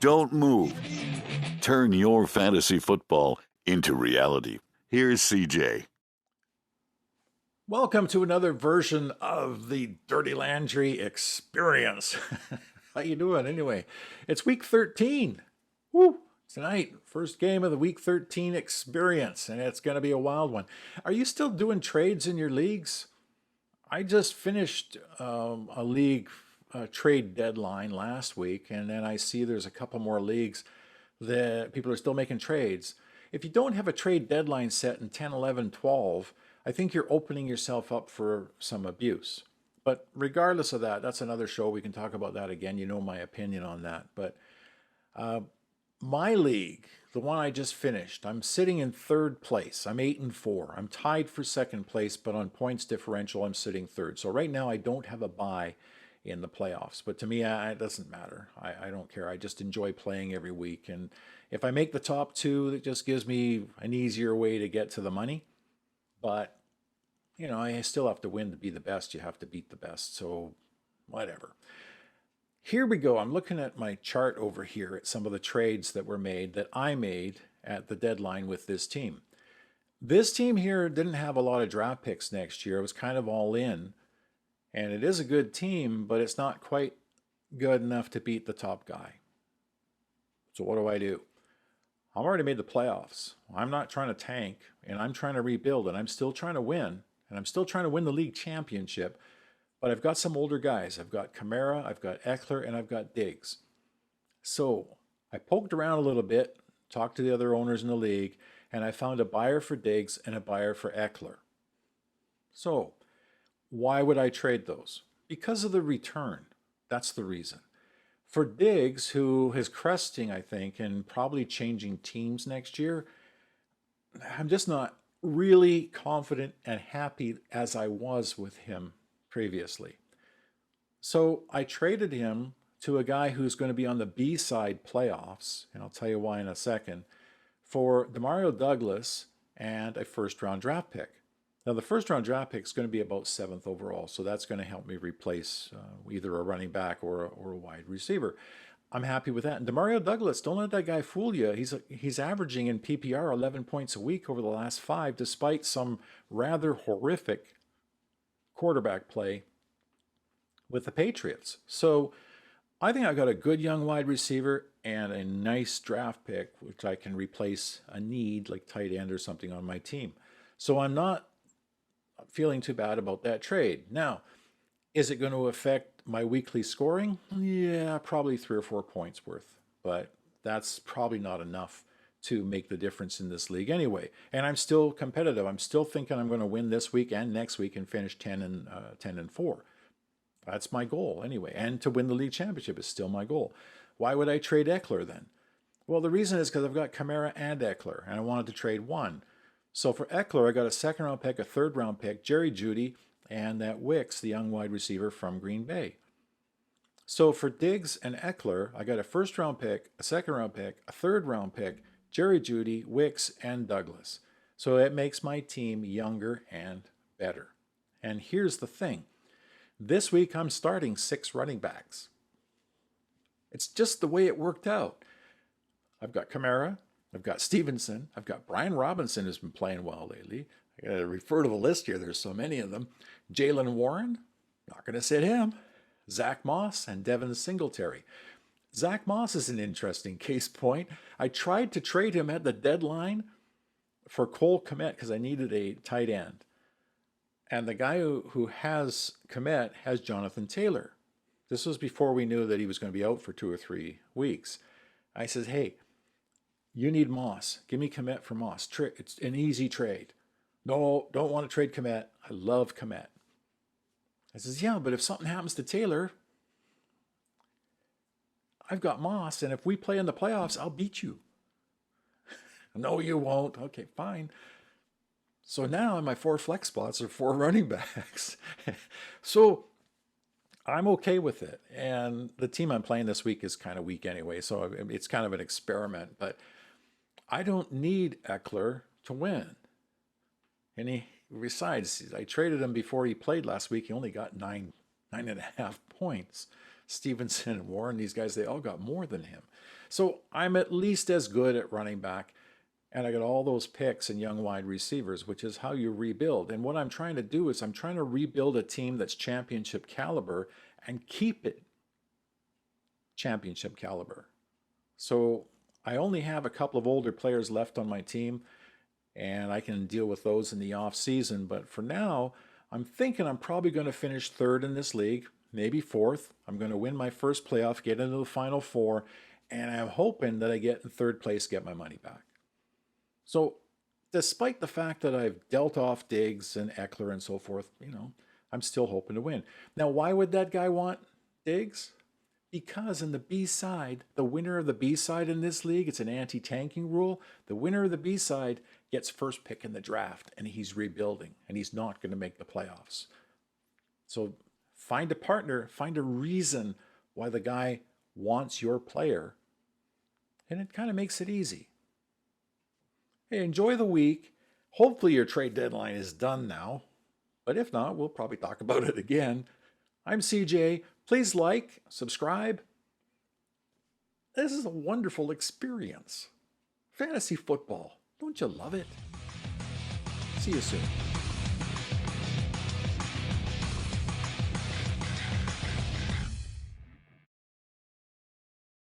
Don't move. Turn your fantasy football into reality. Here's CJ. Welcome to another version of the Dirty Landry Experience. How you doing anyway? It's week 13. Woo! Tonight, first game of the week 13 experience, and it's going to be a wild one. Are you still doing trades in your leagues? I just finished a league trade deadline last week, and then I see there's a couple more leagues that people are still making trades. If you don't have a trade deadline set in 10, 11, 12, I think you're opening yourself up for some abuse. But regardless of that, that's another show. We can talk about that again. You know my opinion on that. But my league, the one I just finished, I'm sitting in third place. I'm 8-4. I'm tied for second place, but on points differential, I'm sitting third. So right now, I don't have a bye in the playoffs. But to me, it doesn't matter. I don't care. I just enjoy playing every week. And if I make the top two, it just gives me an easier way to get to the money. But, you know, I still have to win to be the best. You have to beat the best. So whatever. Here we go. I'm looking at my chart over here at some of the trades that were made that I made at the deadline with this team. This team here didn't have a lot of draft picks next year. It was kind of all in. And it is a good team, but it's not quite good enough to beat the top guy. So what do? I've already made the playoffs. I'm not trying to tank, and I'm trying to rebuild, and I'm still trying to win, and I'm still trying to win the league championship. But I've got some older guys. I've got Kamara, I've got Ekeler, and I've got Diggs. So I poked around a little bit, talked to the other owners in the league, and I found a buyer for Diggs and a buyer for Ekeler. So why would I trade those? Because of the return. That's the reason. For Diggs, who is cresting, I think, and probably changing teams next year, I'm just not really confident and happy as I was with him previously. So I traded him to a guy who's going to be on the B-side playoffs, and I'll tell you why in a second, for Demario Douglas and a first-round draft pick. Now, the first-round draft pick is going to be about 7th overall, so that's going to help me replace either a running back or a wide receiver. I'm happy with that. And Demario Douglas, don't let that guy fool you. He's averaging in PPR 11 points a week over the last 5, despite some rather horrific quarterback play with the Patriots. So I think I got a good young wide receiver and a nice draft pick, which I can replace a need like tight end or something on my team. So I'm not feeling too bad about that trade. Now, is it going to affect my weekly scoring? Yeah, probably 3 or 4 points worth, but that's probably not enough to make the difference in this league anyway. And I'm still competitive. I'm still thinking I'm going to win this week and next week and finish 10-4. That's my goal anyway. And to win the league championship is still my goal. Why would I trade Ekeler then? Well, the reason is because I've got Kamara and Ekeler, and I wanted to trade one. So for Ekeler, I got a 2nd-round pick, a 3rd-round pick, Jerry Jeudy, and that Wicks, the young wide receiver from Green Bay. So for Diggs and Ekeler, I got a 1st-round pick, a 2nd-round pick, a 3rd-round pick, Jerry Jeudy, Wicks, and Douglas. So it makes my team younger and better. And here's the thing. This week, I'm starting 6 running backs. It's just the way it worked out. I've got Kamara, I've got Stevenson, I've got Brian Robinson who's been playing well lately. I got to refer to the list here. There's so many of them. Jalen Warren, not going to sit him. Zach Moss and Devin Singletary. Zach Moss is an interesting case point. I tried to trade him at the deadline for Cole Kmet because I needed a tight end. And the guy who has Kmet has Jonathan Taylor. This was before we knew that he was going to be out for 2 or 3 weeks. I said, hey, you need Moss. Give me Kmet for Moss. It's an easy trade. No, don't want to trade Kmet. I love Kmet. I says, yeah, but if something happens to Taylor, I've got Moss, and if we play in the playoffs, I'll beat you. No, you won't. Okay, fine. So now in my 4 flex spots are 4 running backs. So I'm okay with it. And the team I'm playing this week is kind of weak anyway, so it's kind of an experiment. But I don't need Ekeler to win. And besides, I traded him before he played last week. He only got 9.5 points. Stevenson and Warren, these guys, they all got more than him. So I'm at least as good at running back. And I got all those picks and young wide receivers, which is how you rebuild. And what I'm trying to do is I'm trying to rebuild a team that's championship caliber and keep it championship caliber. So I only have a couple of older players left on my team, and I can deal with those in the off season. But for now, I'm thinking I'm probably going to finish third in this league, maybe fourth. I'm going to win my first playoff, get into the final four, and I'm hoping that I get in third place, get my money back. So despite the fact that I've dealt off Diggs and Ekeler and so forth, I'm still hoping to win. Now, why would that guy want Diggs? Because in the B-side, the winner of the B-side in this league, it's an anti-tanking rule. The winner of the B-side gets first pick in the draft, and he's rebuilding, and he's not going to make the playoffs. So find a partner, find a reason why the guy wants your player, and it kind of makes it easy. Hey, enjoy the week. Hopefully your trade deadline is done now, but if not, we'll probably talk about it again. I'm CJ. Please like, subscribe. This is a wonderful experience. Fantasy football. Don't you love it? See you soon.